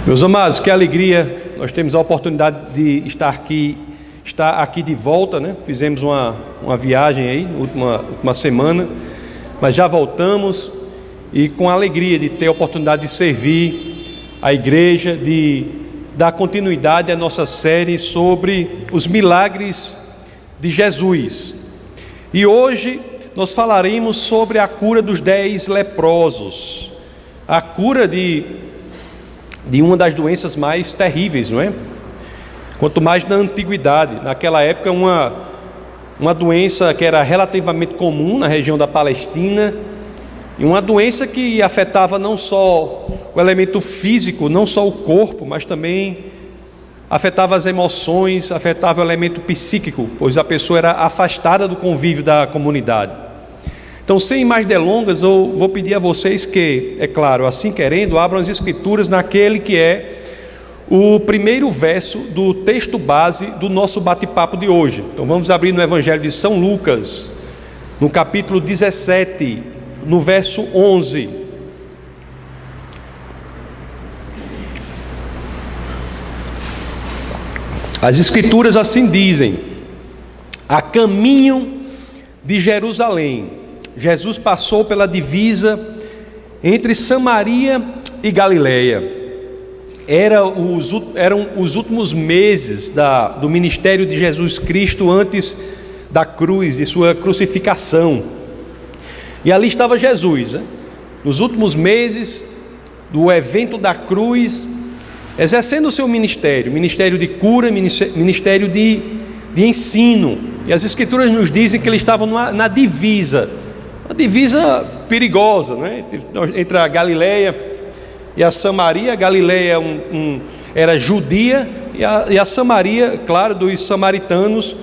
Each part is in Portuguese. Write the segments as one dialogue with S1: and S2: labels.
S1: Meus amados, que alegria, nós temos a oportunidade de estar aqui de volta, né? Fizemos uma viagem aí, última semana, mas já voltamos e com alegria de ter a oportunidade de servir a igreja, de dar continuidade à nossa série sobre os milagres de Jesus. E hoje nós falaremos sobre a cura dos 10 leprosos, a cura de uma das doenças mais terríveis, não é? Quanto mais na antiguidade. Naquela época, uma doença que era relativamente comum na região da Palestina, e uma doença que afetava não só o elemento físico, não só o corpo, mas também afetava as emoções, afetava o elemento psíquico, pois a pessoa era afastada do convívio da comunidade. Então, sem mais delongas, eu vou pedir a vocês que, é claro, assim querendo, abram as escrituras naquele que é o primeiro verso do texto base do nosso bate-papo de hoje. Então vamos abrir no Evangelho de São Lucas, no capítulo 17, no verso 11. As escrituras assim dizem: a caminho de Jerusalém, Jesus passou pela divisa entre Samaria e Galileia. Eram os últimos meses do ministério de Jesus Cristo antes da cruz, de sua crucificação. E ali estava Jesus, né? Nos últimos meses do evento da cruz, exercendo o seu ministério de cura, ministério de ensino. E as escrituras nos dizem que ele estava na divisa, uma divisa perigosa, né? Entre a Galileia e a Samaria. A Galileia era judia e a Samaria, claro, dos samaritanos,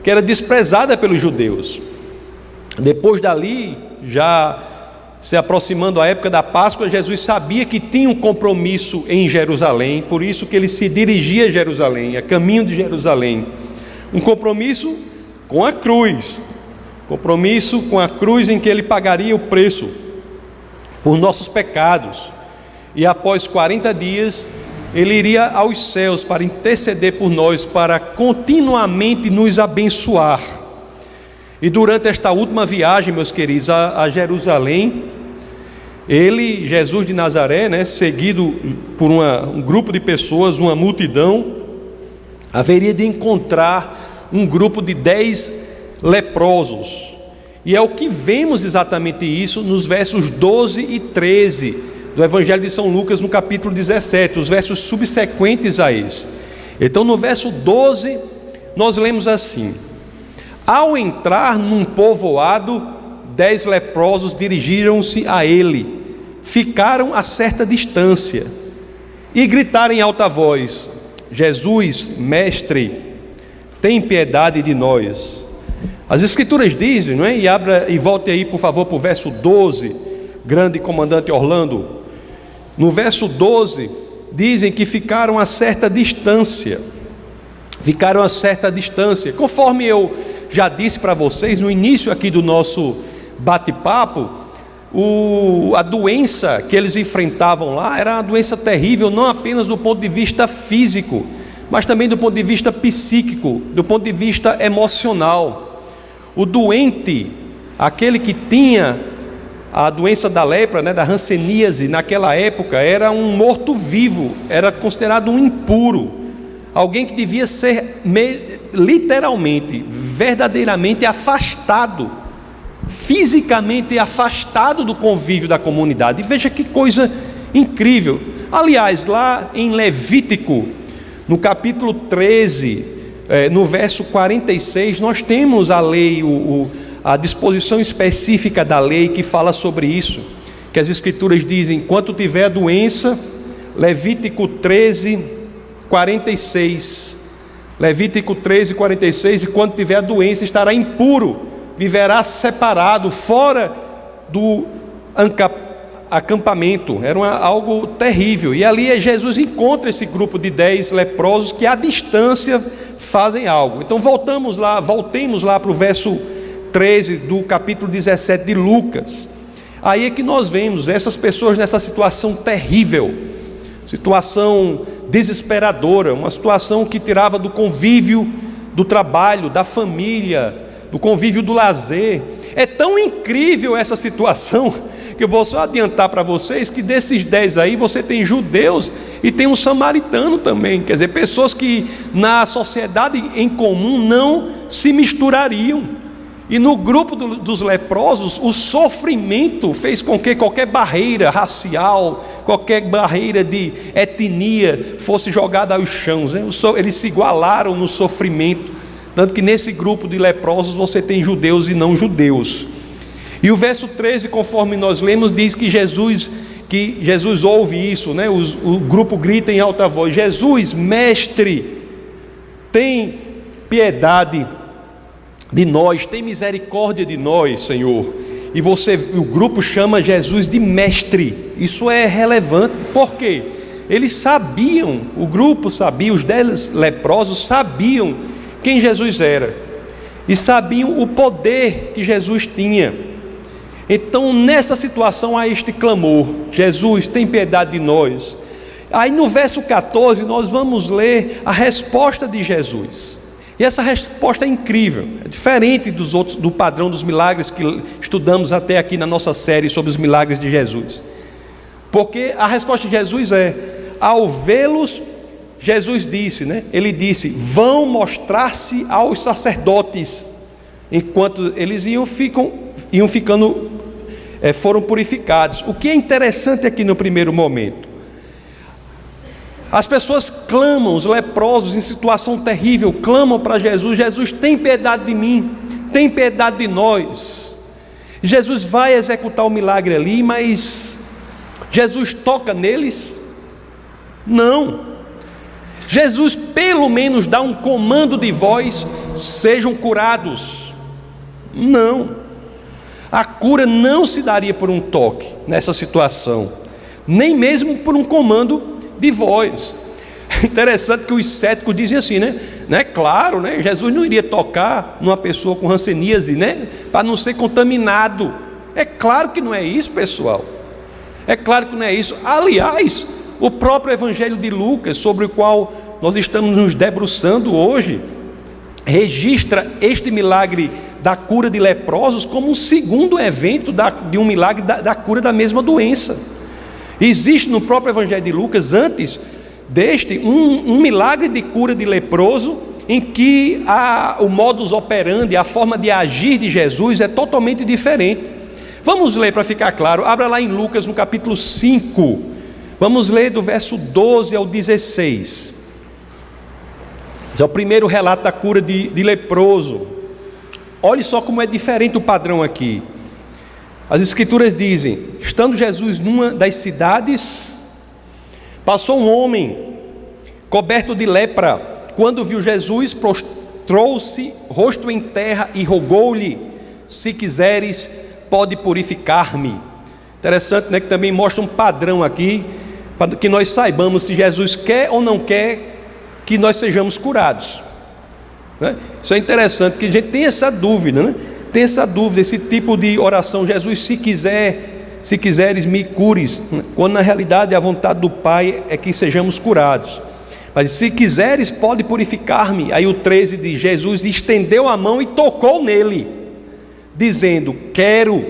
S1: que era desprezada pelos judeus. Depois dali, já se aproximando a época da Páscoa, Jesus sabia que tinha um compromisso em Jerusalém, por isso que ele se dirigia a Jerusalém, a caminho de Jerusalém. Um compromisso com a cruz, compromisso com a cruz em que ele pagaria o preço por nossos pecados. E após 40 dias, ele iria aos céus para interceder por nós, para continuamente nos abençoar. E durante esta última viagem, meus queridos, a Jerusalém, Jesus de Nazaré, né, seguido por um grupo de pessoas, uma multidão, haveria de encontrar um grupo de 10 leprosos. E é o que vemos exatamente isso nos versos 12 e 13 do Evangelho de São Lucas, no capítulo 17, os versos subsequentes a esse. Então, no verso 12, nós lemos assim: ao entrar num povoado, 10 leprosos dirigiram-se a ele, ficaram a certa distância e gritaram em alta voz: Jesus, mestre, tem piedade de nós. As escrituras dizem, não é? E volte aí, por favor, para o verso 12, grande comandante Orlando. No verso 12, dizem que ficaram a certa distância. Ficaram a certa distância. Conforme eu já disse para vocês no início aqui do nosso bate-papo, a doença que eles enfrentavam lá era uma doença terrível, não apenas do ponto de vista físico, mas também do ponto de vista psíquico, do ponto de vista emocional. O doente, aquele que tinha a doença da lepra, né, da hanseníase, naquela época, era um morto-vivo, era considerado um impuro, alguém que devia ser literalmente, verdadeiramente afastado, fisicamente afastado do convívio da comunidade. E veja que coisa incrível. Aliás, lá em Levítico, no capítulo 13, no verso 46, nós temos a lei, a disposição específica da lei que fala sobre isso, que as escrituras dizem: enquanto tiver a doença, Levítico 13, 46, Levítico 13, 46, e quando tiver a doença estará impuro, viverá separado, fora do acampamento. Era algo terrível. E ali Jesus encontra esse grupo de 10 leprosos que à distância fazem algo. Então voltemos lá para o verso 13 do capítulo 17 de Lucas. Aí é que nós vemos essas pessoas nessa situação terrível, situação desesperadora, uma situação que tirava do convívio do trabalho, da família, do convívio do lazer. É tão incrível essa situação que eu vou só adiantar para vocês que desses 10 aí você tem judeus e tem um samaritano também, quer dizer, pessoas que na sociedade em comum não se misturariam. E no grupo dos leprosos, o sofrimento fez com que qualquer barreira racial, qualquer barreira de etnia fosse jogada aos chãos, né? Eles se igualaram no sofrimento, tanto que nesse grupo de leprosos você tem judeus e não judeus. E o verso 13, conforme nós lemos, diz que Jesus ouve isso, né? O grupo grita em alta voz: Jesus, mestre, tem piedade de nós, tem misericórdia de nós, Senhor. E o grupo chama Jesus de mestre. Isso é relevante, por quê? Eles sabiam, o grupo sabia, os 10 leprosos sabiam quem Jesus era, e sabiam o poder que Jesus tinha. Então nessa situação há este clamor: Jesus, tem piedade de nós. Aí no verso 14 nós vamos ler a resposta de Jesus. E essa resposta é incrível, é diferente do padrão dos milagres que estudamos até aqui na nossa série sobre os milagres de Jesus. Porque a resposta de Jesus é: ao vê-los, Jesus disse, né? Ele disse: vão mostrar-se aos sacerdotes. Enquanto eles foram purificados. O que é interessante aqui no primeiro momento, as pessoas clamam, os leprosos em situação terrível, clamam para Jesus: Jesus, tem piedade de mim, tem piedade de nós. Jesus vai executar o milagre ali, mas Jesus toca neles? Não. Jesus pelo menos dá um comando de voz: sejam curados. Não. A cura não se daria por um toque nessa situação, nem mesmo por um comando de voz. Interessante que os céticos dizem assim, né? Claro, né? Jesus não iria tocar numa pessoa com hanseníase, né? Para não ser contaminado. É claro que não é isso, pessoal. É claro que não é isso. Aliás, o próprio Evangelho de Lucas, sobre o qual nós estamos nos debruçando hoje, registra este milagre da cura de leprosos como um segundo evento de um milagre da cura da mesma doença. Existe no próprio Evangelho de Lucas, antes deste, um milagre de cura de leproso, em que o modus operandi, a forma de agir de Jesus é totalmente diferente. Vamos ler para ficar claro. Abra lá em Lucas no capítulo 5, vamos ler do verso 12 ao 16. Esse é o primeiro relato da cura de leproso. Olhe só como é diferente o padrão aqui. As escrituras dizem: estando Jesus numa das cidades, passou um homem coberto de lepra. Quando viu Jesus, prostrou-se, rosto em terra, e rogou-lhe: se quiseres, pode purificar-me. Interessante, né, que também mostra um padrão aqui, para que nós saibamos se Jesus quer ou não quer que nós sejamos curados, né? Isso é interessante, que a gente tem essa dúvida, né? Tem essa dúvida, esse tipo de oração: Jesus, se quiseres, me cures, quando na realidade a vontade do Pai é que sejamos curados. Mas se quiseres, pode purificar-me. Aí o 13 diz: Jesus estendeu a mão e tocou nele, dizendo: quero.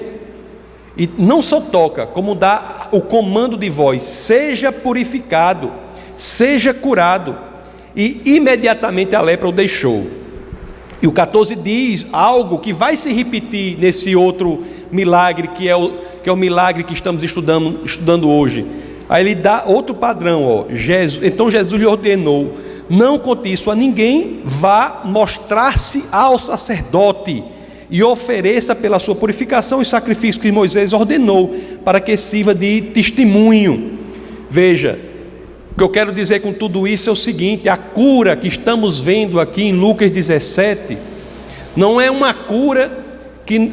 S1: E não só toca, como dá o comando de voz: seja purificado, seja curado. E imediatamente a lepra o deixou. E o 14 diz algo que vai se repetir nesse outro milagre, que é o milagre que estamos estudando hoje. Aí ele dá outro padrão, ó. Então Jesus lhe ordenou: não conte isso a ninguém, vá mostrar-se ao sacerdote e ofereça pela sua purificação os sacrifícios que Moisés ordenou, para que sirva de testemunho. Veja, o que eu quero dizer com tudo isso é o seguinte: a cura que estamos vendo aqui em Lucas 17 não é uma cura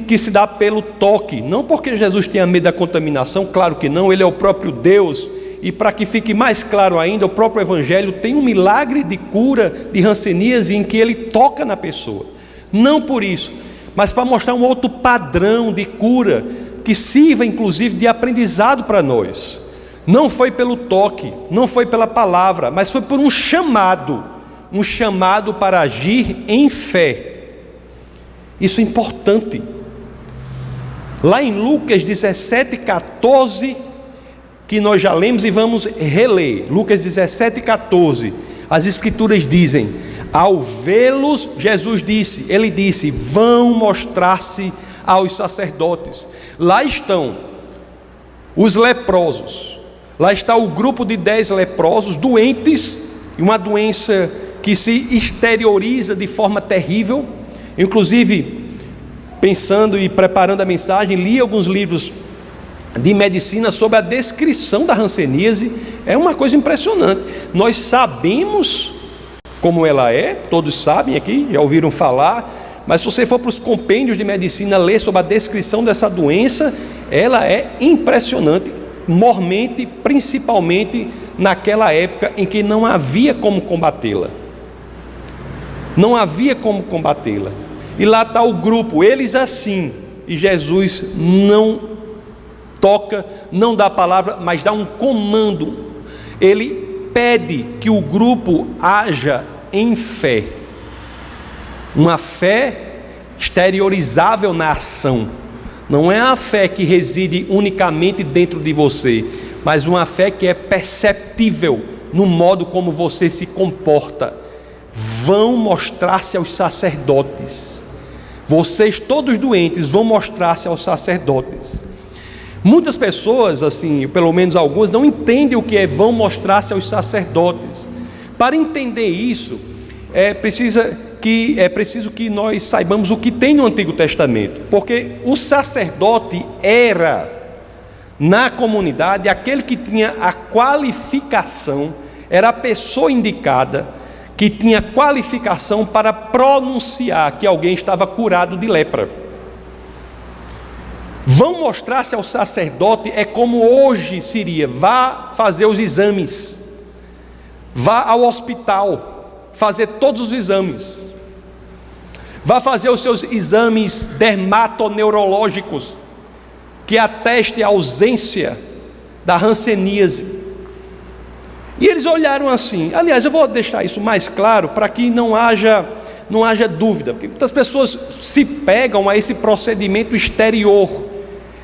S1: que se dá pelo toque, não porque Jesus tenha medo da contaminação, claro que não, ele é o próprio Deus. E para que fique mais claro ainda, o próprio Evangelho tem um milagre de cura de hanseníase em que ele toca na pessoa, não por isso, mas para mostrar um outro padrão de cura que sirva inclusive de aprendizado para nós. Não foi pelo toque, não foi pela palavra, mas foi por um chamado para agir em fé. Isso é importante. Lá em Lucas 17:14, que nós já lemos e vamos reler, Lucas 17:14, as escrituras dizem: ao vê-los, Jesus disse, ele disse, vão mostrar-se aos sacerdotes. Lá estão os leprosos, lá está o grupo de 10 leprosos, doentes, uma doença que se exterioriza de forma terrível. Inclusive, pensando e preparando a mensagem, li alguns livros de medicina sobre a descrição da hanseníase. É uma coisa impressionante. Nós sabemos como ela é, todos sabem aqui, já ouviram falar, mas se você for para os compêndios de medicina ler sobre a descrição dessa doença, ela é impressionante, mormente, principalmente naquela época em que não havia como combatê-la. Não havia como combatê-la. E lá está o grupo, eles assim, e Jesus não toca, não dá a palavra, mas dá um comando. Ele pede que o grupo haja em fé, uma fé exteriorizável na ação. Não é a fé que reside unicamente dentro de você, mas uma fé que é perceptível no modo como você se comporta. Vão mostrar-se aos sacerdotes. Vocês todos doentes vão mostrar-se aos sacerdotes. Muitas pessoas, assim, pelo menos algumas, não entendem o que é vão mostrar-se aos sacerdotes. Para entender isso, é preciso que nós saibamos o que tem no Antigo Testamento, porque o sacerdote era, na comunidade, aquele que tinha a qualificação, era a pessoa indicada, que tinha qualificação para pronunciar que alguém estava curado de lepra. Vão mostrar-se ao sacerdote é como hoje seria: vá fazer os exames, vá ao hospital fazer todos os exames, vá fazer os seus exames dermatoneurológicos que atestem a ausência da hanseníase. E eles olharam assim. Aliás, eu vou deixar isso mais claro para que não haja dúvida, porque muitas pessoas se pegam a esse procedimento exterior,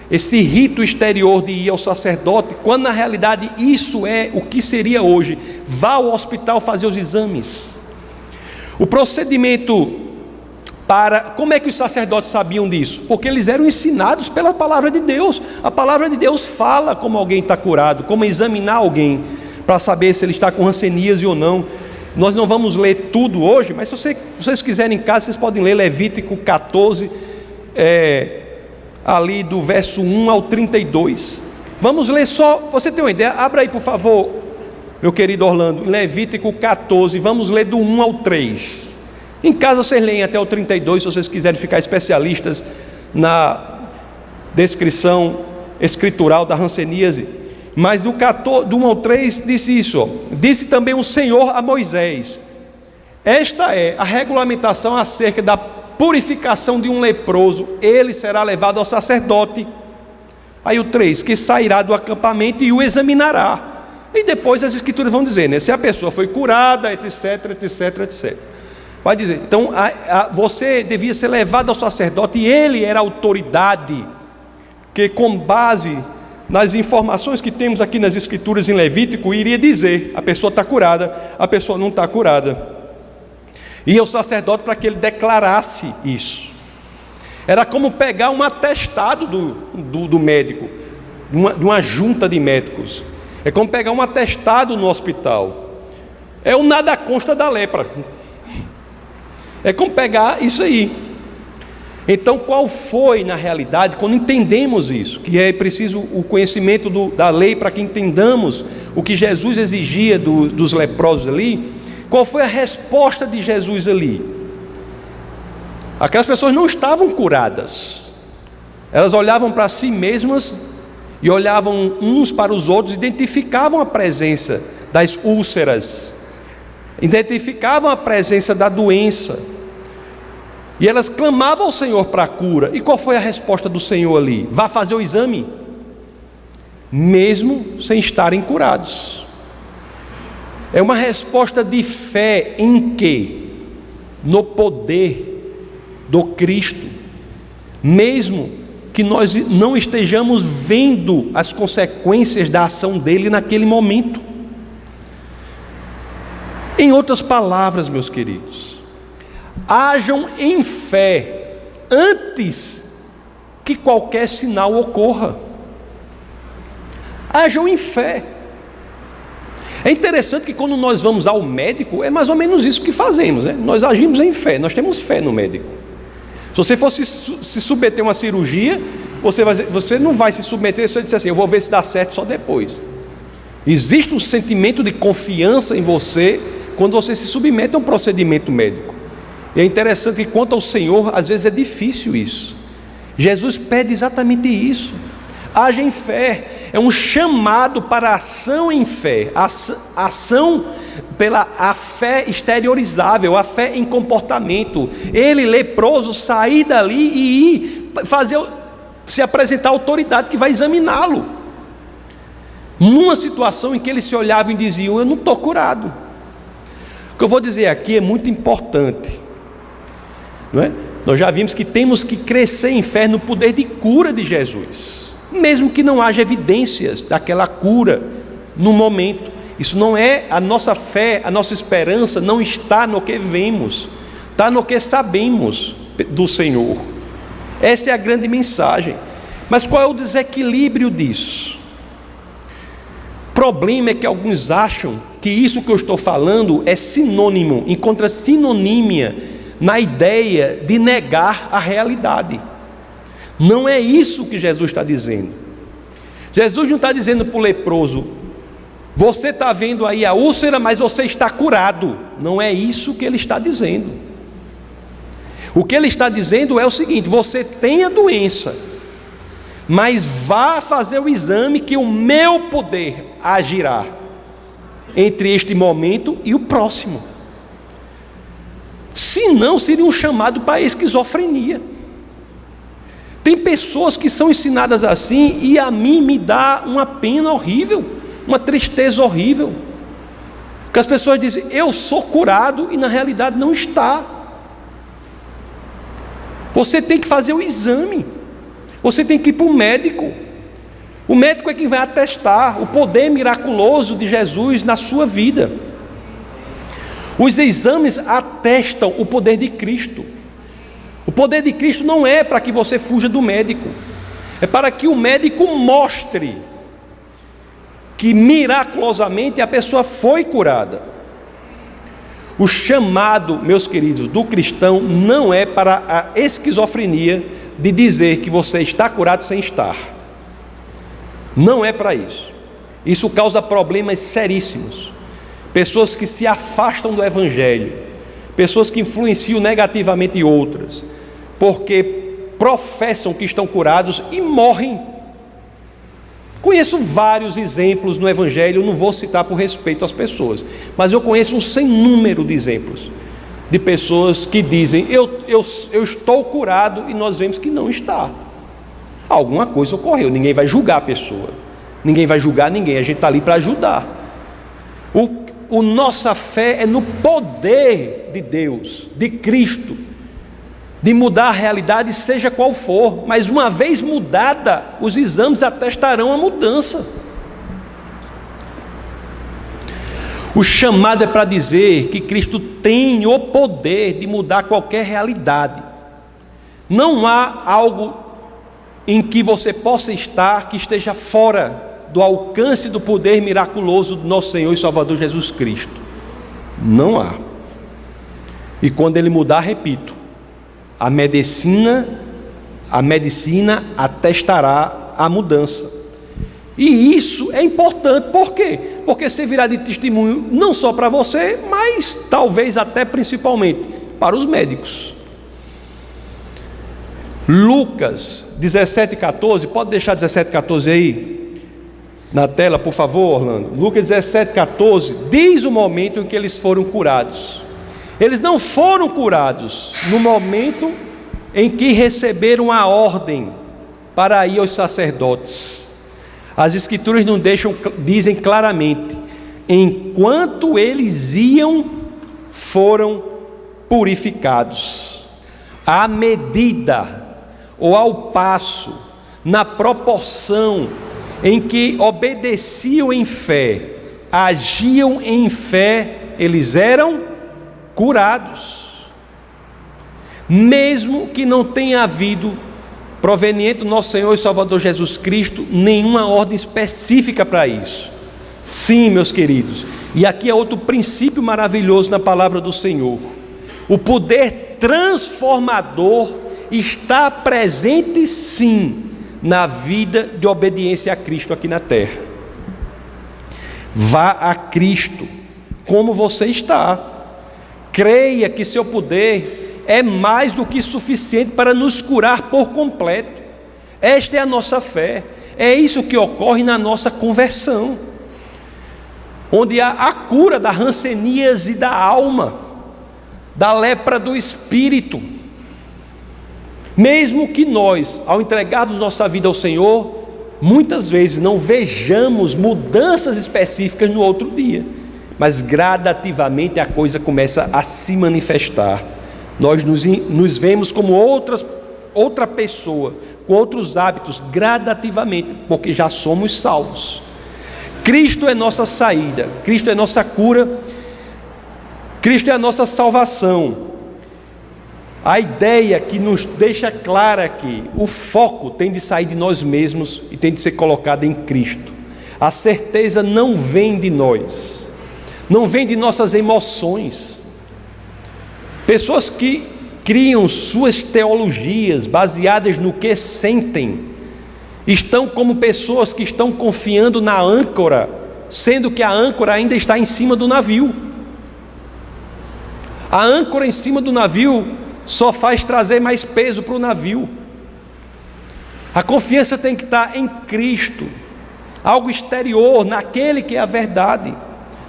S1: esse rito exterior de ir ao sacerdote, quando na realidade isso é o que seria hoje: vá ao hospital fazer os exames. O procedimento como é que os sacerdotes sabiam disso? Porque eles eram ensinados pela palavra de Deus. A palavra de Deus fala como alguém está curado, como examinar alguém para saber se ele está com hanseníase ou não. Nós não vamos ler tudo hoje, mas se vocês quiserem em casa, vocês podem ler Levítico 14, ali do verso 1 ao 32. Vamos ler só, você tem uma ideia? Abra aí por favor, meu querido Orlando, Levítico 14, vamos ler do 1 ao 3. Em casa vocês leem até o 32, se vocês quiserem ficar especialistas na descrição escritural da hanseníase. Mas do 1 ao 3 disse isso, ó. Disse também o Senhor a Moisés: esta é a regulamentação acerca da purificação de um leproso, ele será levado ao sacerdote. Aí o 3, que sairá do acampamento e o examinará. E depois as escrituras vão dizer, né, se a pessoa foi curada, etc, etc, etc. Vai dizer, então você devia ser levado ao sacerdote, e ele era a autoridade que, com base nas informações que temos aqui nas escrituras em Levítico, iria dizer: a pessoa está curada, a pessoa não está curada. E o sacerdote, para que ele declarasse isso. Era como pegar um atestado do médico, de uma junta de médicos. É como pegar um atestado no hospital. É o nada consta da lepra. É como pegar isso aí. Então, qual foi, na realidade, quando entendemos isso, que é preciso o conhecimento da lei para que entendamos o que Jesus exigia dos leprosos ali, qual foi a resposta de Jesus ali? Aquelas pessoas não estavam curadas, elas olhavam para si mesmas e olhavam uns para os outros, identificavam a presença das úlceras, identificavam a presença da doença, e elas clamavam ao Senhor para a cura. E qual foi a resposta do Senhor ali? Vá fazer o exame. mesmo sem estarem curados. É uma resposta de fé em quê? No poder do Cristo, mesmo que nós não estejamos vendo as consequências da ação dele naquele momento. Em outras palavras, meus queridos, hajam em fé antes que qualquer sinal ocorra. Hajam em fé. É interessante que quando nós vamos ao médico, é mais ou menos isso que fazemos, né? Nós agimos em fé, nós temos fé no médico. Se você fosse se submeter a uma cirurgia, você não vai se submeter se você disser assim, eu vou ver se dá certo só depois. Existe um sentimento de confiança em você quando você se submete a um procedimento médico. E é interessante que quanto ao Senhor, às vezes é difícil isso. Jesus pede exatamente isso. Haja em fé, é um chamado para a ação em fé, ação pela a fé exteriorizável, a fé em comportamento. Ele, leproso, sair dali e ir se apresentar à autoridade que vai examiná-lo, numa situação em que ele se olhava e dizia, eu não estou curado. O que eu vou dizer aqui é muito importante, não é? Nós já vimos que temos que crescer em fé no poder de cura de Jesus, mesmo que não haja evidências daquela cura no momento. Isso não é a nossa fé, a nossa esperança não está no que vemos, está no que sabemos do Senhor. Esta é a grande mensagem. Mas qual é o desequilíbrio disso? O problema é que alguns acham que isso que eu estou falando é sinônimo, encontra sinonímia na ideia de negar a realidade. Não é isso que Jesus está dizendo. Jesus não está dizendo para o leproso, você está vendo aí a úlcera, mas você está curado. Não é isso que ele está dizendo. O que ele está dizendo é o seguinte, você tem a doença, mas vá fazer o exame que o meu poder agirá entre este momento e o próximo. Se não, seria um chamado para a esquizofrenia. Tem pessoas que são ensinadas assim e a mim me dá uma pena horrível, uma tristeza horrível, que as pessoas dizem, eu sou curado e na realidade não está. Você tem que fazer o exame, você tem que ir para o médico é quem vai atestar o poder miraculoso de Jesus na sua vida. Os exames atestam o poder de Cristo. O poder de Cristo não é para que você fuja do médico, é para que o médico mostre que miraculosamente a pessoa foi curada. O chamado, meus queridos, do cristão não é para a esquizofrenia de dizer que você está curado sem estar. Não é para isso. Isso causa problemas seríssimos. Pessoas que se afastam do Evangelho, pessoas que influenciam negativamente outras, porque professam que estão curados e morrem. Conheço vários exemplos no Evangelho, eu não vou citar por respeito às pessoas, mas eu conheço um sem número de exemplos de pessoas que dizem, eu estou curado, e nós vemos que não está. Alguma coisa ocorreu, ninguém vai julgar a pessoa, ninguém vai julgar ninguém, a gente está ali para ajudar. Nossa fé é no poder de Deus, de Cristo, de mudar a realidade, seja qual for, mas uma vez mudada, os exames atestarão a mudança. O chamado é para dizer que Cristo tem o poder de mudar qualquer realidade. Não há algo em que você possa estar que esteja fora do alcance do poder miraculoso do nosso Senhor e Salvador Jesus Cristo. Não há. E quando Ele mudar, repito, a medicina atestará a mudança. E isso é importante, por quê? Porque servirá de testemunho não só para você, mas talvez até principalmente para os médicos. Lucas 17,14, pode deixar 17,14 aí na tela, por favor, Orlando. Lucas 17,14 diz o momento em que eles foram curados. Eles não foram curados no momento em que receberam a ordem para ir aos sacerdotes. As Escrituras nos dizem claramente: enquanto eles iam, foram purificados. À medida, ou ao passo, na proporção em que obedeciam em fé, agiam em fé, eles eram curados. Mesmo que não tenha havido, proveniente do nosso Senhor e Salvador Jesus Cristo, nenhuma ordem específica para isso. Sim, meus queridos, e aqui é outro princípio maravilhoso na palavra do Senhor: o poder transformador está presente sim na vida de obediência a Cristo aqui na terra. Vá a Cristo como você está, creia que seu poder é mais do que suficiente para nos curar por completo. Esta é a nossa fé, é isso que ocorre na nossa conversão, onde há a cura da hanseníase da alma, da lepra do espírito. Mesmo que nós, ao entregarmos nossa vida ao Senhor, muitas vezes não vejamos mudanças específicas no outro dia, mas gradativamente a coisa começa a se manifestar. Nós nos vemos como outra pessoa, com outros hábitos, gradativamente, porque já somos salvos. Cristo é nossa saída, Cristo é nossa cura, Cristo é a nossa salvação. A ideia que nos deixa clara aqui: o foco tem de sair de nós mesmos e tem de ser colocado em Cristo. A certeza não vem de nós, não vem de nossas emoções. Pessoas que criam suas teologias baseadas no que sentem, estão como pessoas que estão confiando na âncora, sendo que a âncora ainda está em cima do navio. A âncora em cima do navio só faz trazer mais peso para o navio. A confiança tem que estar em Cristo, algo exterior, naquele que é a verdade,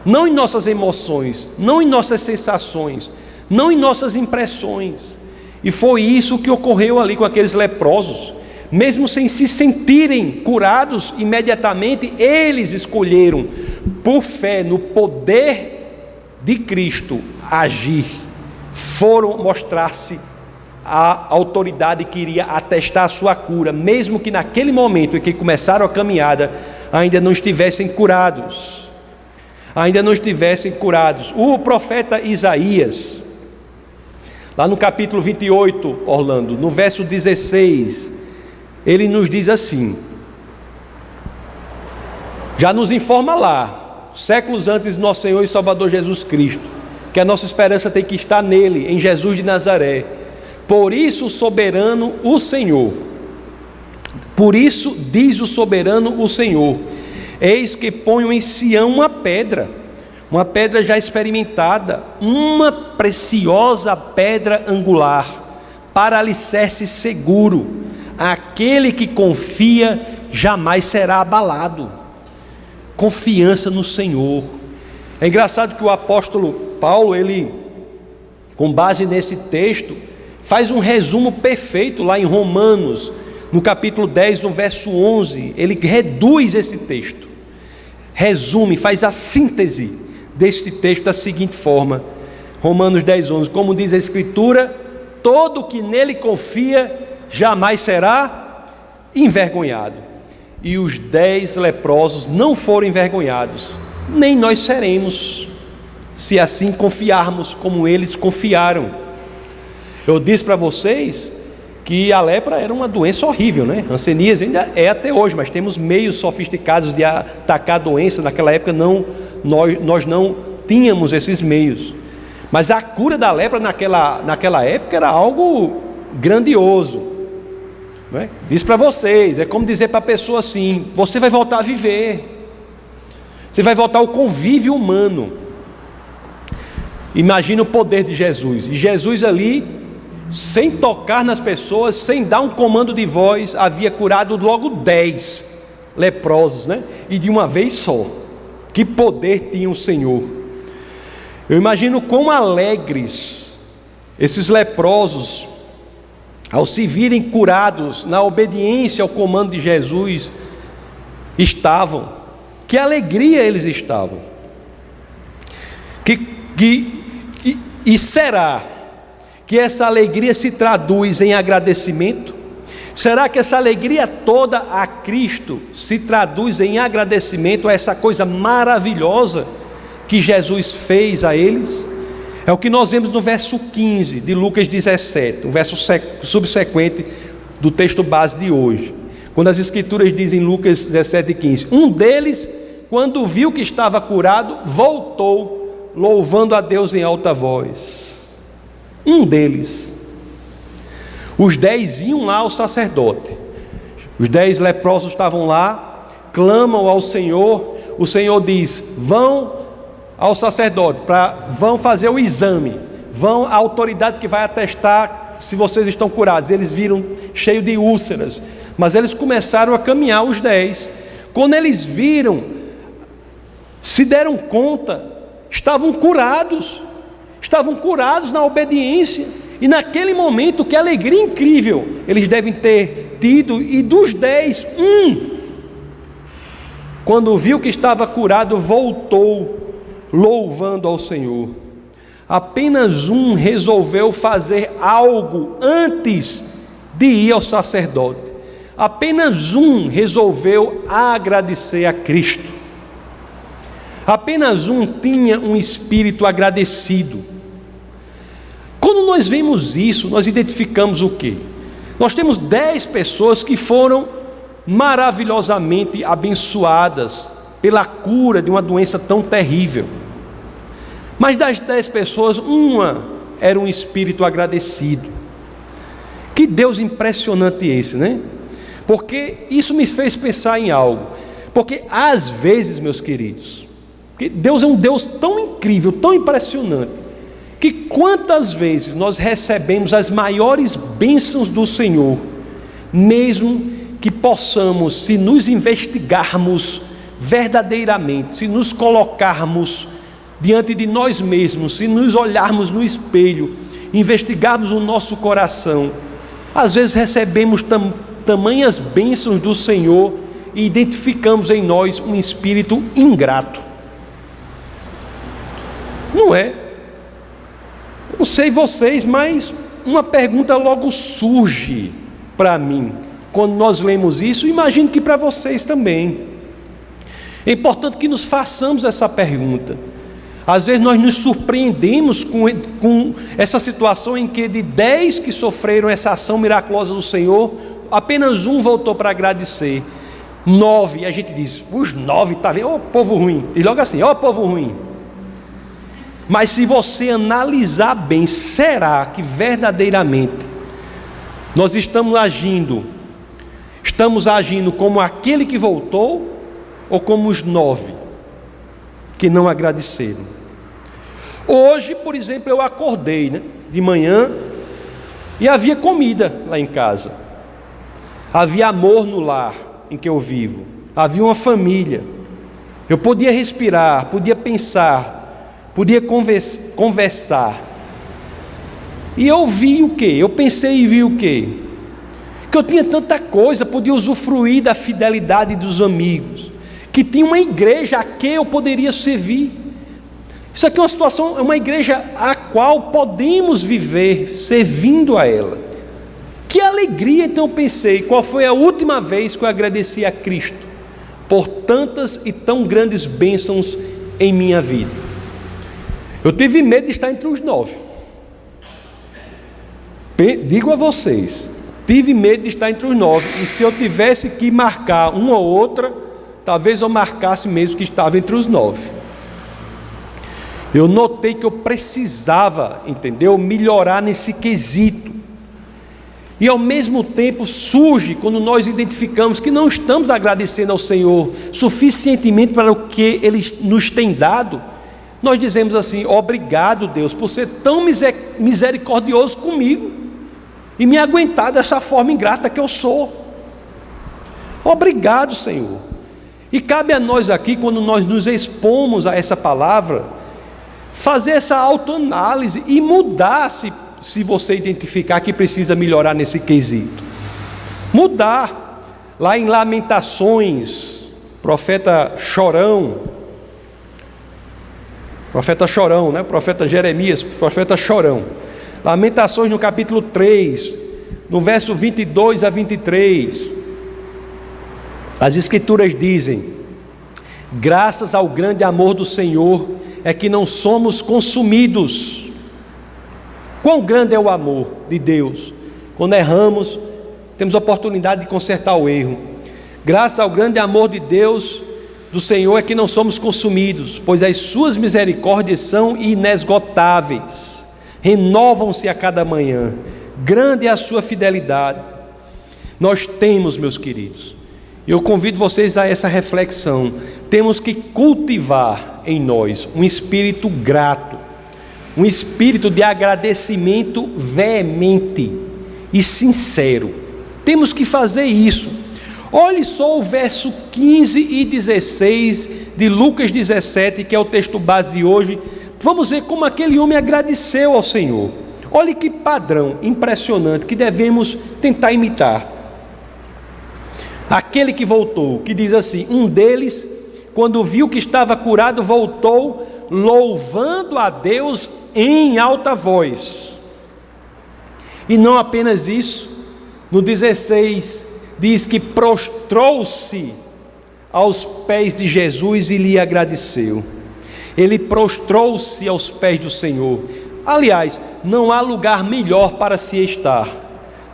S1: não em nossas emoções, não em nossas sensações, não em nossas impressões. E foi isso que ocorreu ali com aqueles leprosos. Mesmo sem se sentirem curados imediatamente, eles escolheram, por fé no poder de Cristo, agir. Foram mostrar-se a autoridade que iria atestar a sua cura, mesmo que naquele momento em que começaram a caminhada, ainda não estivessem curados. O profeta Isaías, lá no capítulo 28, Orlando, no verso 16, ele nos diz assim, já nos informa lá, séculos antes do nosso Senhor e Salvador Jesus Cristo, que a nossa esperança tem que estar nele, em Jesus de Nazaré. Por isso soberano o Senhor, por isso diz o soberano o Senhor: eis que ponho em Sião uma pedra já experimentada, uma preciosa pedra angular, para alicerce seguro. Aquele que confia jamais será abalado. Confiança no Senhor. É engraçado que o apóstolo Paulo, ele, com base nesse texto, faz um resumo perfeito lá em Romanos, no capítulo 10, no verso 11. Ele reduz esse texto, resume, faz a síntese deste texto da seguinte forma: Romanos 10, 11, como diz a Escritura, todo que nele confia jamais será envergonhado. E os 10 leprosos não foram envergonhados, nem nós seremos, se assim confiarmos como eles confiaram. Eu disse para vocês que a lepra era uma doença horrível, né? Hanseníase ainda é até hoje, mas temos meios sofisticados de atacar a doença. Naquela época nós não tínhamos esses meios, mas a cura da lepra naquela época era algo grandioso, não é? Disse para vocês, é como dizer para a pessoa assim: você vai voltar a viver, você vai voltar ao convívio humano. Imagina o poder de Jesus. E Jesus ali, sem tocar nas pessoas, sem dar um comando de voz, havia curado logo 10 leprosos, né? E de uma vez só. Que poder tinha o Senhor. Eu imagino quão alegres esses leprosos, ao se virem curados na obediência ao comando de Jesus, estavam, que alegria eles estavam. E será que essa alegria se traduz em agradecimento? Será que essa alegria toda a Cristo se traduz em agradecimento a essa coisa maravilhosa que Jesus fez a eles? É o que nós vemos no verso 15 de Lucas 17, o verso subsequente do texto base de hoje, quando as escrituras dizem em Lucas 17:15, um deles, quando viu que estava curado, voltou, louvando a Deus em alta voz. Um deles. Os 10 iam lá ao sacerdote. Os 10 leprosos estavam lá, clamam ao Senhor. O Senhor diz: vão ao sacerdote, vão fazer o exame, vão à autoridade que vai atestar se vocês estão curados. Eles viram cheio de úlceras, mas eles começaram a caminhar, os 10. Quando eles viram, se deram conta, estavam curados na obediência. E naquele momento, que alegria incrível eles devem ter tido. E dos 10, quando viu que estava curado, voltou louvando ao Senhor. Apenas um resolveu fazer algo antes de ir ao sacerdote. Apenas um resolveu agradecer a Cristo. Apenas um tinha um espírito agradecido. Quando nós vemos isso, nós identificamos o quê? Nós temos 10 pessoas que foram maravilhosamente abençoadas pela cura de uma doença tão terrível. Mas das 10 pessoas, uma era um espírito agradecido. Que Deus impressionante esse, né? Porque isso me fez pensar em algo. Porque às vezes, meus queridos, porque Deus é um Deus tão incrível, tão impressionante, que quantas vezes nós recebemos as maiores bênçãos do Senhor, mesmo que possamos, se nos investigarmos verdadeiramente, se nos colocarmos diante de nós mesmos, se nos olharmos no espelho, investigarmos o nosso coração, às vezes recebemos tamanhas bênçãos do Senhor e identificamos em nós um espírito ingrato. Não é? Eu não sei vocês, mas uma pergunta logo surge para mim quando nós lemos isso. Imagino que para vocês também. É importante que nos façamos essa pergunta. Às vezes nós nos surpreendemos com essa situação em que de 10 que sofreram essa ação miraculosa do Senhor, apenas um voltou para agradecer. 9, e a gente diz, os 9, tá vendo? Ô povo ruim. E logo assim, ó povo ruim. Mas se você analisar bem, será que verdadeiramente nós estamos agindo como aquele que voltou, ou como os 9 que não agradeceram? Hoje, por exemplo, eu acordei, né, de manhã, e havia comida lá em casa, havia amor no lar em que eu vivo, havia uma família, eu podia respirar, podia pensar, podia conversar. E eu vi o quê? Eu pensei e vi o quê? Que eu tinha tanta coisa, podia usufruir da fidelidade dos amigos, que tinha uma igreja a que eu poderia servir. Isso aqui é uma situação, é uma igreja a qual podemos viver servindo a ela. Que alegria. Então eu pensei, qual foi a última vez que eu agradeci a Cristo por tantas e tão grandes bênçãos em minha vida? Eu tive medo de estar entre os 9. Digo a vocês, tive medo de estar entre os 9. E se eu tivesse que marcar uma ou outra, talvez eu marcasse mesmo que estava entre os 9. Eu notei que eu precisava, entendeu, melhorar nesse quesito. E ao mesmo tempo surge, quando nós identificamos que não estamos agradecendo ao Senhor suficientemente para o que Ele nos tem dado, nós dizemos assim: obrigado, Deus, por ser tão misericordioso comigo e me aguentar dessa forma ingrata que eu sou. Obrigado, Senhor. E cabe a nós aqui, quando nós nos expomos a essa palavra, fazer essa autoanálise e mudar, se você identificar que precisa melhorar nesse quesito. Mudar. Lá em Lamentações, profeta chorão, né? Profeta Jeremias, profeta chorão. Lamentações no capítulo 3, no verso 22 a 23. As Escrituras dizem: graças ao grande amor do Senhor é que não somos consumidos. Quão grande é o amor de Deus! Quando erramos, temos a oportunidade de consertar o erro. Graças ao grande amor de Deus, do Senhor, é que não somos consumidos, pois as suas misericórdias são inesgotáveis, renovam-se a cada manhã. Grande é a sua fidelidade. Nós temos, meus queridos, eu convido vocês a essa reflexão, temos que cultivar em nós um espírito grato, um espírito de agradecimento veemente e sincero. Temos que fazer isso. Olhe só o verso 15 e 16 de Lucas 17, que é o texto base de hoje. Vamos ver como aquele homem agradeceu ao Senhor. Olhe que padrão impressionante que devemos tentar imitar. Aquele que voltou, que diz assim: um deles, quando viu que estava curado, voltou louvando a Deus em alta voz. E não apenas isso, no 16 diz que prostrou-se aos pés de Jesus e lhe agradeceu. Ele prostrou-se aos pés do Senhor. Aliás, não há lugar melhor para se estar,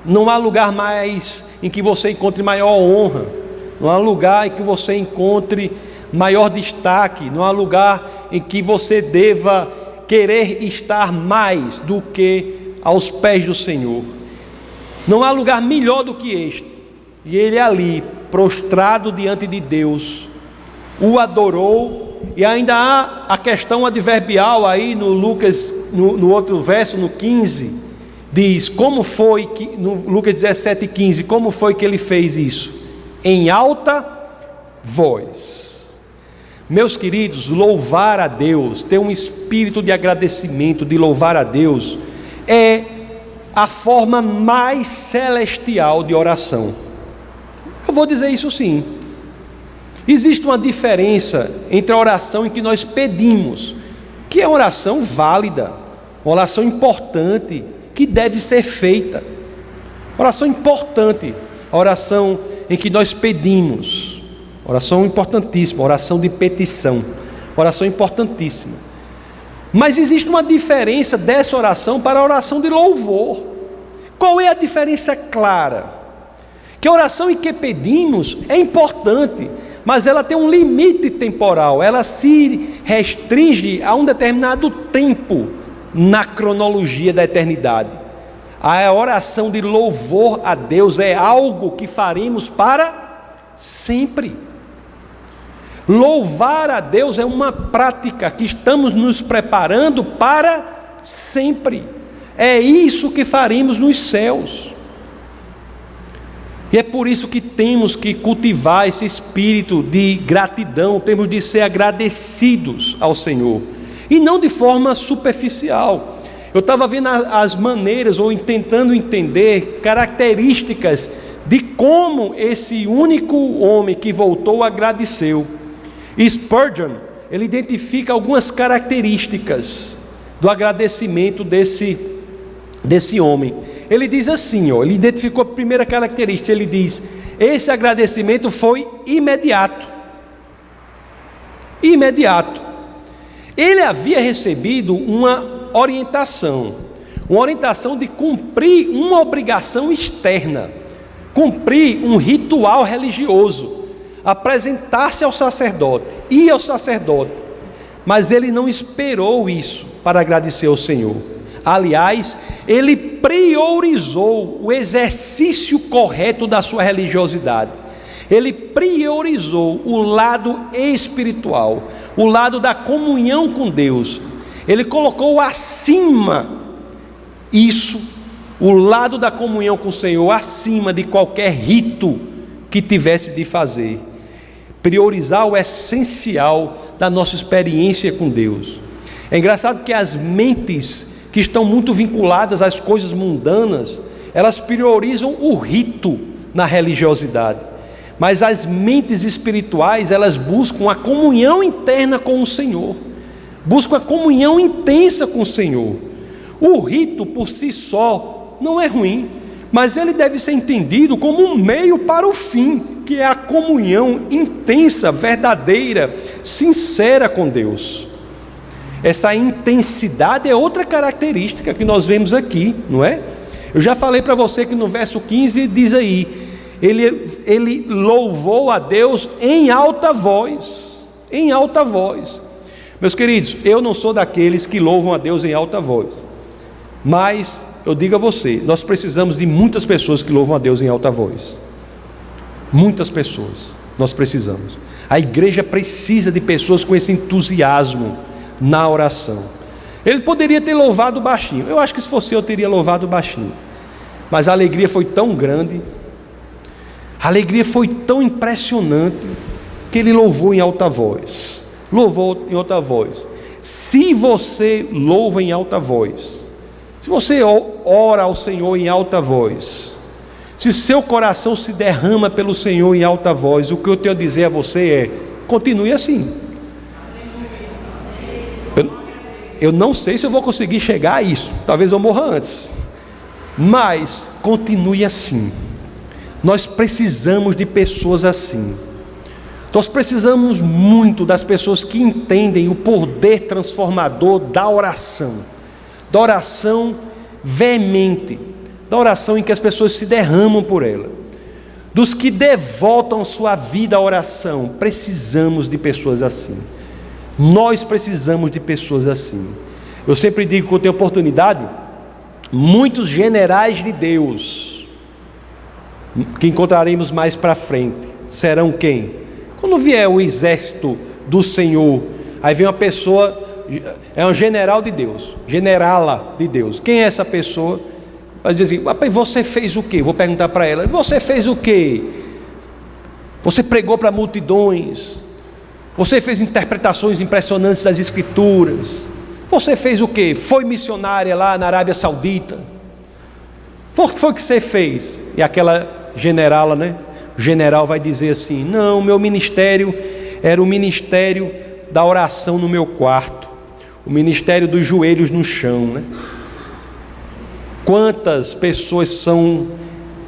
S1: não há lugar mais em que você encontre maior honra, não há lugar em que você encontre maior destaque, não há lugar em que você deva querer estar mais do que aos pés do Senhor. Não há lugar melhor do que este. E ele ali, prostrado diante de Deus, o adorou. E ainda há a questão adverbial aí no Lucas, no outro verso, no 15, diz como foi que, no Lucas 17:15, como foi que ele fez isso? Em alta voz. Meus queridos, louvar a Deus, ter um espírito de agradecimento, de louvar a Deus, é a forma mais celestial de oração. Eu vou dizer isso sim. Existe uma diferença entre a oração em que nós pedimos, que é uma oração válida, uma oração importante, que deve ser feita. Oração importante, a oração em que nós pedimos, oração importantíssima, oração de petição, oração importantíssima. Mas existe uma diferença dessa oração para a oração de louvor. Qual é a diferença clara? Que a oração em que pedimos é importante, mas ela tem um limite temporal, ela se restringe a um determinado tempo na cronologia da eternidade. A oração de louvor a Deus é algo que faremos para sempre. Louvar a Deus é uma prática que estamos nos preparando para sempre. É isso que faremos nos céus. E é por isso que temos que cultivar esse espírito de gratidão, temos de ser agradecidos ao Senhor, e não de forma superficial. Eu estava vendo as maneiras, ou tentando entender características de como esse único homem que voltou agradeceu. Spurgeon, ele identifica algumas características do agradecimento desse homem. Ele diz assim, ele identificou a primeira característica, ele diz: esse agradecimento foi imediato. Imediato. Ele havia recebido uma orientação de cumprir uma obrigação externa, cumprir um ritual religioso, apresentar-se ao sacerdote, ir ao sacerdote, mas ele não esperou isso para agradecer ao Senhor. Aliás, ele priorizou o exercício correto da sua religiosidade. Ele priorizou o lado espiritual, o lado da comunhão com Deus. Ele colocou acima isso, o lado da comunhão com o Senhor, acima de qualquer rito que tivesse de fazer. Priorizar o essencial da nossa experiência com Deus. É engraçado que as mentes que estão muito vinculadas às coisas mundanas, elas priorizam o rito na religiosidade. Mas as mentes espirituais, elas buscam a comunhão interna com o Senhor, buscam a comunhão intensa com o Senhor. O rito por si só não é ruim, mas ele deve ser entendido como um meio para o fim, que é a comunhão intensa, verdadeira, sincera com Deus. Essa intensidade é outra característica que nós vemos aqui, não é? Eu já falei para você que no verso 15 diz aí, ele louvou a Deus em alta voz, em alta voz. Meus queridos, eu não sou daqueles que louvam a Deus em alta voz, mas eu digo a você, nós precisamos de muitas pessoas que louvam a Deus em alta voz. Muitas pessoas, nós precisamos. A igreja precisa de pessoas com esse entusiasmo na oração. Ele poderia ter louvado baixinho, eu acho que se fosse eu teria louvado baixinho, mas a alegria foi tão grande, a alegria foi tão impressionante, que ele louvou em alta voz. Louvou em alta voz. Se você louva em alta voz, se você ora ao Senhor em alta voz, se seu coração se derrama pelo Senhor em alta voz, o que eu tenho a dizer a você é: continue assim. Eu não sei se eu vou conseguir chegar a isso, talvez eu morra antes, mas continue assim. Nós precisamos de pessoas assim. Nós precisamos muito das pessoas que entendem o poder transformador da oração veemente, da oração em que as pessoas se derramam por ela, dos que devotam sua vida à oração. Precisamos de pessoas assim. Nós precisamos de pessoas assim. Eu sempre digo que eu tenho oportunidade, muitos generais de Deus, que encontraremos mais para frente, serão quem? Quando vier o exército do Senhor, aí vem uma pessoa, é um general de Deus, generala de Deus. Quem é essa pessoa? Vai dizer assim: papai, você fez o quê? Vou perguntar para ela: você fez o quê? Você pregou para multidões, você fez interpretações impressionantes das Escrituras, você fez o quê? Foi missionária lá na Arábia Saudita. O que foi que você fez? E aquela generala, né? O general vai dizer assim: não, meu ministério era o ministério da oração no meu quarto, o ministério dos joelhos no chão, né? Quantas pessoas são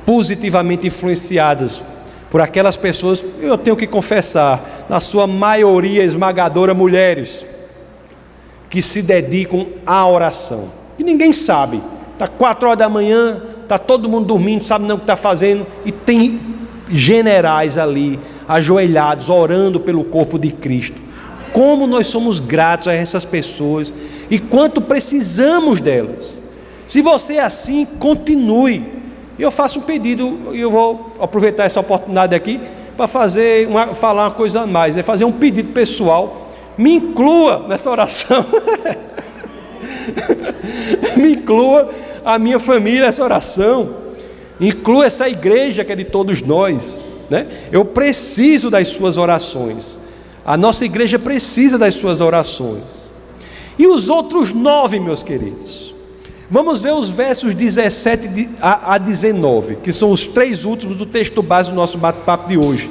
S1: positivamente influenciadas por aquelas pessoas, eu tenho que confessar, na sua maioria esmagadora, mulheres, que se dedicam à oração, e ninguém sabe, está 4 horas da manhã, está todo mundo dormindo, sabe não o que está fazendo, e tem generais ali, ajoelhados, orando pelo corpo de Cristo. Como nós somos gratos a essas pessoas, e quanto precisamos delas. Se você é assim, continue. Eu faço um pedido, e eu vou aproveitar essa oportunidade aqui, para falar uma coisa a mais, é fazer um pedido pessoal, me inclua nessa oração, me inclua a minha família nessa oração, inclua essa igreja que é de todos nós, né? Eu preciso das suas orações, a nossa igreja precisa das suas orações. E os outros 9, meus queridos, vamos ver os versos 17 a 19, que são os 3 últimos do texto base do nosso bate-papo de hoje.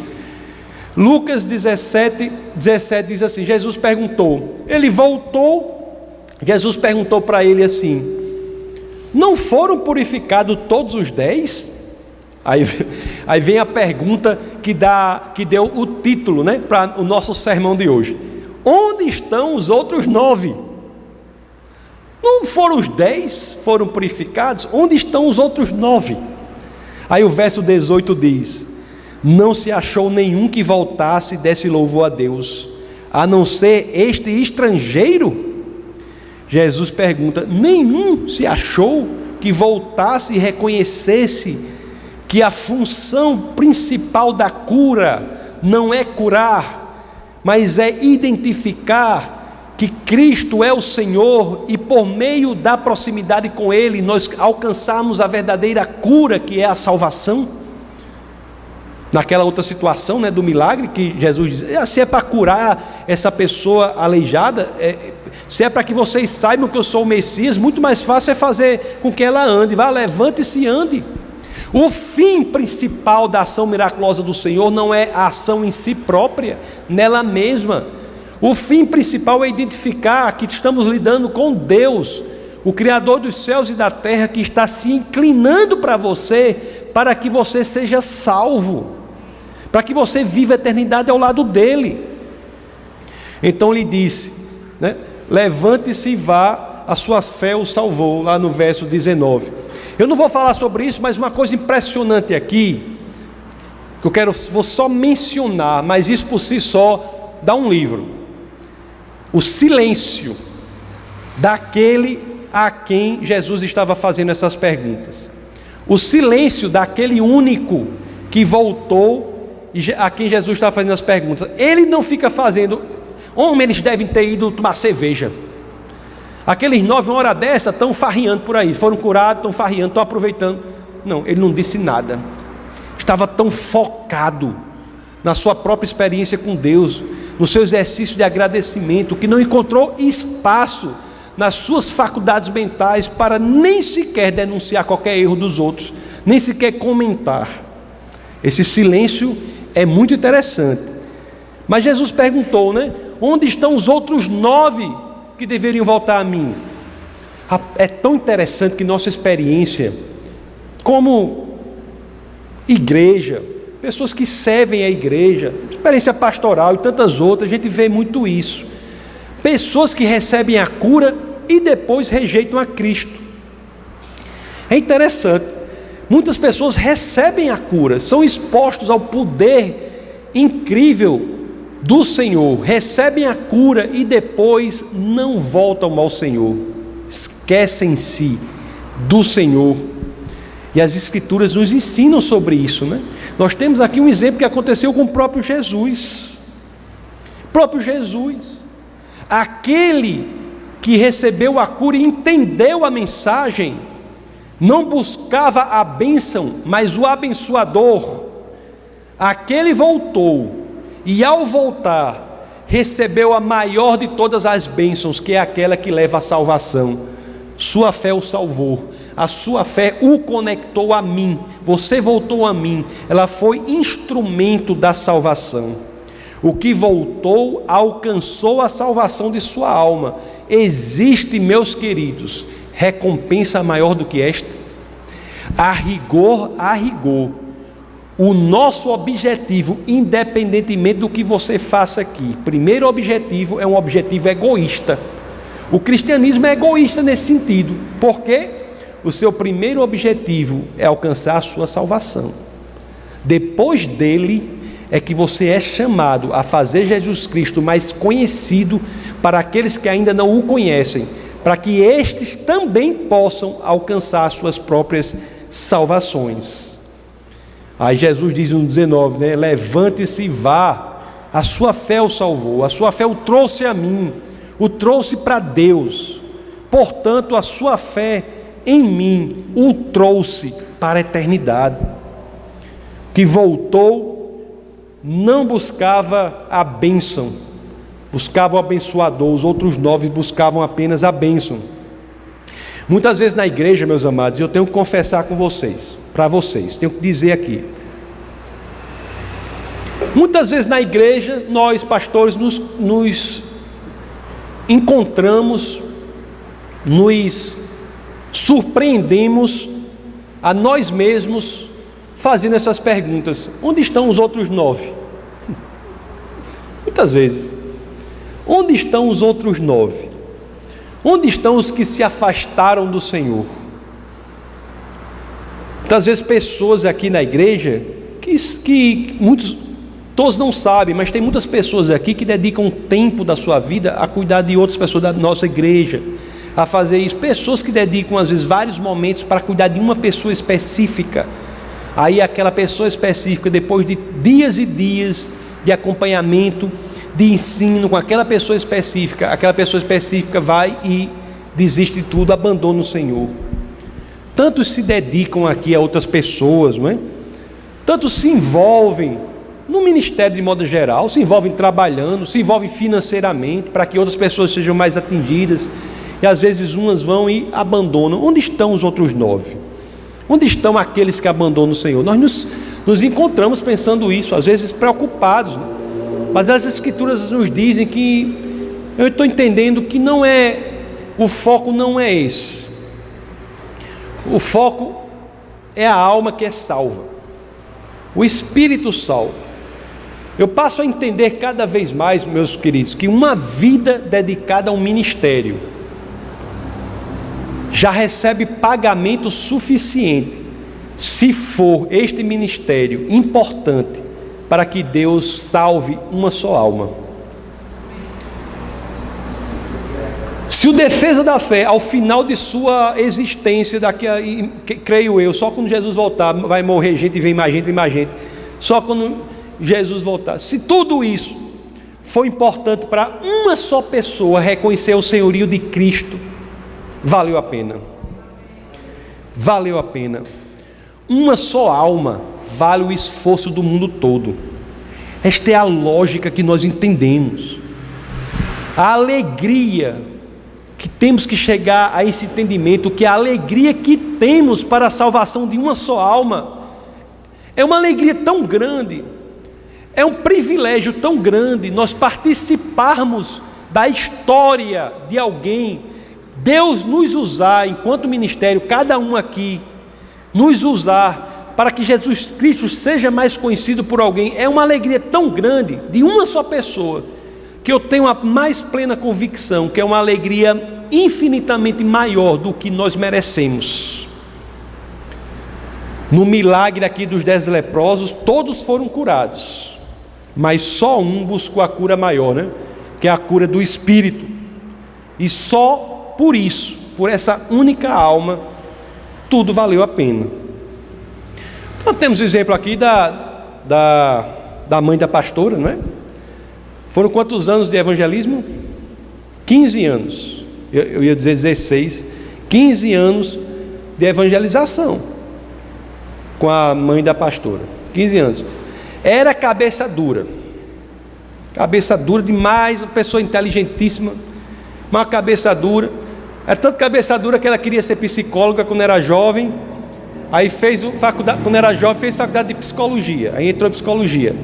S1: Lucas 17 diz assim: Jesus perguntou, ele voltou, Jesus perguntou para ele assim: não foram purificados todos os 10? Aí vem a pergunta que deu o título, né, para o nosso sermão de hoje: onde estão os outros 9? Não foram os 10 foram purificados? Onde estão os outros 9? Aí o verso 18 diz: não se achou nenhum que voltasse e desse louvor a Deus, a não ser este estrangeiro. Jesus pergunta: nenhum se achou que voltasse e reconhecesse que a função principal da cura não é curar, mas é identificar que Cristo é o Senhor, e por meio da proximidade com Ele nós alcançarmos a verdadeira cura, que é a salvação. Naquela outra situação, né, do milagre, que Jesus diz: se é para curar essa pessoa aleijada, se é para que vocês saibam que eu sou o Messias, muito mais fácil é fazer com que ela ande. Vá, levante-se e ande. O fim principal da ação miraculosa do Senhor não é a ação em si própria, nela mesma. O fim principal é identificar que estamos lidando com Deus, o Criador dos céus e da terra, que está se inclinando para você, para que você seja salvo, para que você viva a eternidade ao lado dele. Então lhe disse, né? Levante-se e vá, a sua fé o salvou, lá no verso 19. Eu não vou falar sobre isso, mas uma coisa impressionante aqui, que vou só mencionar, mas isso por si só dá um livro. O silêncio daquele a quem Jesus estava fazendo essas perguntas. O silêncio daquele único que voltou e a quem Jesus estava fazendo as perguntas. Ele não fica fazendo, eles devem ter ido tomar cerveja. Aqueles 9, uma hora dessa, estão farriando por aí, foram curados, estão farriando, estão aproveitando. Não, ele não disse nada. Estava tão focado na sua própria experiência com Deus, no seu exercício de agradecimento, que não encontrou espaço nas suas faculdades mentais para nem sequer denunciar qualquer erro dos outros, nem sequer comentar. Esse silêncio é muito interessante. Mas Jesus perguntou, né? Onde estão os outros 9 que deveriam voltar a mim? É tão interessante que nossa experiência como igreja, pessoas que servem a igreja, experiência pastoral e tantas outras, a gente vê muito isso. Pessoas que recebem a cura e depois rejeitam a Cristo. É interessante. Muitas pessoas recebem a cura, são expostos ao poder incrível do Senhor, recebem a cura e depois não voltam ao Senhor, esquecem-se do Senhor. E as Escrituras nos ensinam sobre isso, né? Nós temos aqui um exemplo que aconteceu com o próprio Jesus. Aquele que recebeu a cura e entendeu a mensagem, não buscava a bênção, mas o abençoador. Aquele voltou, e ao voltar, recebeu a maior de todas as bênçãos, que é aquela que leva à salvação. Sua fé o salvou, a sua fé o conectou a mim, você voltou a mim, ela foi instrumento da salvação. O que voltou alcançou a salvação de sua alma. Existe, meus queridos, recompensa maior do que esta? A rigor, o nosso objetivo, independentemente do que você faça aqui, primeiro objetivo é um objetivo egoísta. O cristianismo é egoísta nesse sentido, porque o seu primeiro objetivo é alcançar a sua salvação. Depois dele é que você é chamado a fazer Jesus Cristo mais conhecido para aqueles que ainda não o conhecem, para que estes também possam alcançar suas próprias salvações. Aí Jesus diz no 19, né? Levante-se e vá, a sua fé o salvou, a sua fé o trouxe a mim, o trouxe para Deus, portanto a sua fé em mim o trouxe para a eternidade. Que voltou, não buscava a bênção, buscava o abençoador. Os outros 9 buscavam apenas a bênção. Muitas vezes na igreja, meus amados, eu tenho que confessar com vocês, para vocês, tenho que dizer aqui. Muitas vezes na igreja, nós pastores nos encontramos, nos surpreendemos a nós mesmos fazendo essas perguntas: onde estão os outros 9? Muitas vezes, onde estão os outros 9? Onde estão os que se afastaram do Senhor? Muitas vezes pessoas aqui na igreja, todos não sabem, mas tem muitas pessoas aqui que dedicam tempo da sua vida a cuidar de outras pessoas da nossa igreja, a fazer isso. Pessoas que dedicam às vezes vários momentos para cuidar de uma pessoa específica. Aí aquela pessoa específica, depois de dias e dias de acompanhamento, de ensino com aquela pessoa específica vai e desiste de tudo, abandona o Senhor. Tantos se dedicam aqui a outras pessoas, não é? Tantos se envolvem no ministério de modo geral, se envolvem trabalhando, se envolvem financeiramente para que outras pessoas sejam mais atingidas, e às vezes umas vão e abandonam. Onde estão os outros 9? Onde estão aqueles que abandonam o Senhor? Nós nos encontramos pensando isso, às vezes preocupados, né? Mas as Escrituras nos dizem que eu estou entendendo que o foco não é esse. O foco é a alma que é salva, o Espírito salva. Eu passo a entender cada vez mais, meus queridos, que uma vida dedicada a um ministério já recebe pagamento suficiente, se for este ministério importante para que Deus salve uma só alma. Se o Defesa da Fé, ao final de sua existência, creio eu, só quando Jesus voltar, vai morrer gente, vem mais gente, só quando Jesus voltar, se tudo isso for importante para uma só pessoa reconhecer o senhorio de Cristo, valeu a pena. Valeu a pena. Uma só alma vale o esforço do mundo todo. Esta é a lógica que nós entendemos. A alegria que temos que chegar a esse entendimento, que a alegria que temos para a salvação de uma só alma é uma alegria tão grande, é um privilégio tão grande nós participarmos da história de alguém, Deus nos usar enquanto ministério, cada um aqui, nos usar para que Jesus Cristo seja mais conhecido por alguém. É uma alegria tão grande de uma só pessoa, que eu tenho a mais plena convicção que é uma alegria infinitamente maior do que nós merecemos. No milagre aqui dos 10 leprosos, todos foram curados, mas só um buscou a cura maior, né? Que é a cura do Espírito. E só por isso, por essa única alma, tudo valeu a pena. Então temos o exemplo aqui da mãe da pastora, não é? Foram quantos anos de evangelismo? 15 anos. Eu ia dizer 16. 15 anos de evangelização com a mãe da pastora. 15 anos. Era cabeça dura demais, uma pessoa inteligentíssima, uma cabeça dura. É tanto cabeça dura que ela queria ser psicóloga quando era jovem. Aí quando era jovem, fez faculdade de psicologia. Aí entrou em psicologia.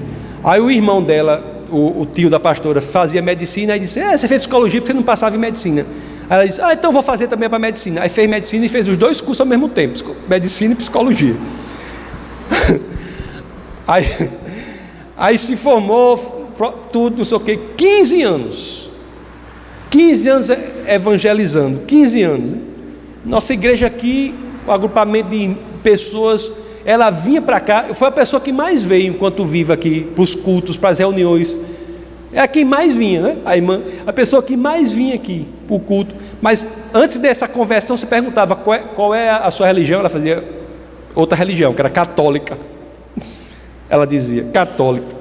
S1: Aí o irmão dela, o tio da pastora, fazia medicina. Aí disse: você fez psicologia porque você não passava em medicina. Aí ela disse: então vou fazer também para medicina. Aí fez medicina e fez os dois cursos ao mesmo tempo, medicina e psicologia. Aí se formou, tudo, não sei o que, 15 anos evangelizando, 15 anos. Nossa igreja aqui, o agrupamento de pessoas, ela vinha para cá, foi a pessoa que mais veio enquanto vive aqui, para os cultos, para as reuniões, é a quem mais vinha, né? A pessoa que mais vinha aqui, para o culto. Mas antes dessa conversão, você perguntava qual é a sua religião, ela fazia outra religião, que era católica. Ela dizia, católica.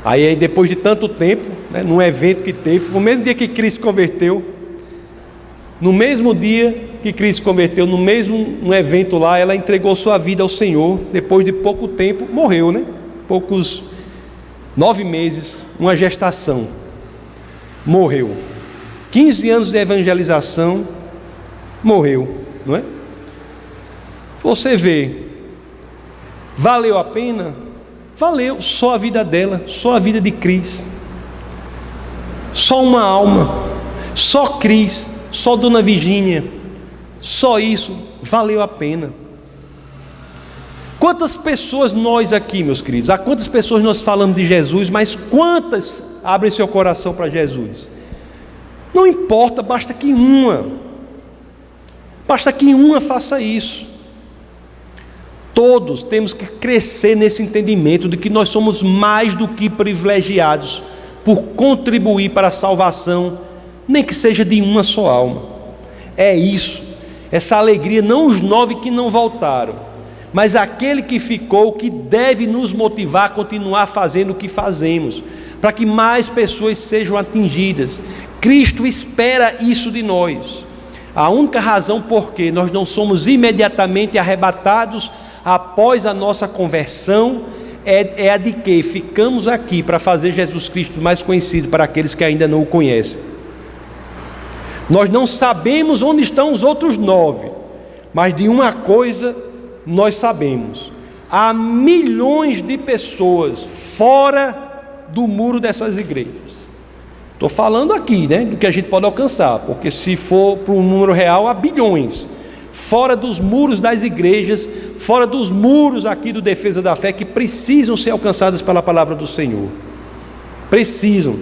S1: Aí depois de tanto tempo, né, num evento que teve, no mesmo dia que Cristo se converteu, no mesmo evento lá, ela entregou sua vida ao Senhor. Depois de pouco tempo, morreu, né? 9 meses, uma gestação, morreu. 15 anos de evangelização, morreu, não é? Você vê, valeu a pena? Valeu, só a vida dela, só a vida de Cris, só uma alma, só Cris, só Dona Virgínia, só isso valeu a pena. Quantas pessoas nós aqui, meus queridos, a quantas pessoas nós falamos de Jesus, mas quantas abrem seu coração para Jesus? Não importa, basta que uma faça isso. Todos temos que crescer nesse entendimento de que nós somos mais do que privilegiados por contribuir para a salvação, nem que seja de uma só alma. É isso, essa alegria, não os 9 que não voltaram, mas aquele que ficou, que deve nos motivar a continuar fazendo o que fazemos, para que mais pessoas sejam atingidas. Cristo espera isso de nós. A única razão por que nós não somos imediatamente arrebatados após a nossa conversão é a de que ficamos aqui para fazer Jesus Cristo mais conhecido para aqueles que ainda não o conhecem. Nós não sabemos onde estão os outros 9, Mas de uma coisa nós sabemos: há milhões de pessoas fora do muro dessas igrejas. Estou falando aqui, do que a gente pode alcançar, porque se for para um número real, há bilhões fora dos muros das igrejas, fora dos muros aqui do Defesa da Fé, que precisam ser alcançadas pela palavra do Senhor. Precisam.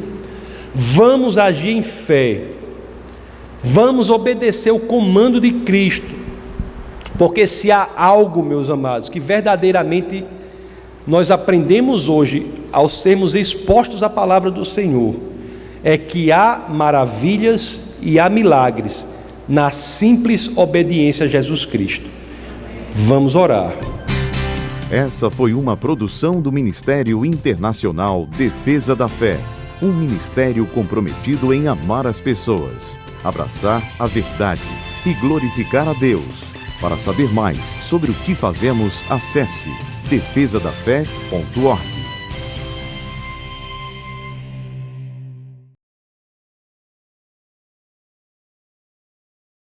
S1: Vamos agir em fé. Vamos obedecer o comando de Cristo. Porque se há algo, meus amados, que verdadeiramente nós aprendemos hoje ao sermos expostos à palavra do Senhor, é que há maravilhas e há milagres na simples obediência a Jesus Cristo. Vamos orar.
S2: Essa foi uma produção do Ministério Internacional Defesa da Fé, um ministério comprometido em amar as pessoas, abraçar a verdade e glorificar a Deus. Para saber mais sobre o que fazemos, acesse defesadafé.org.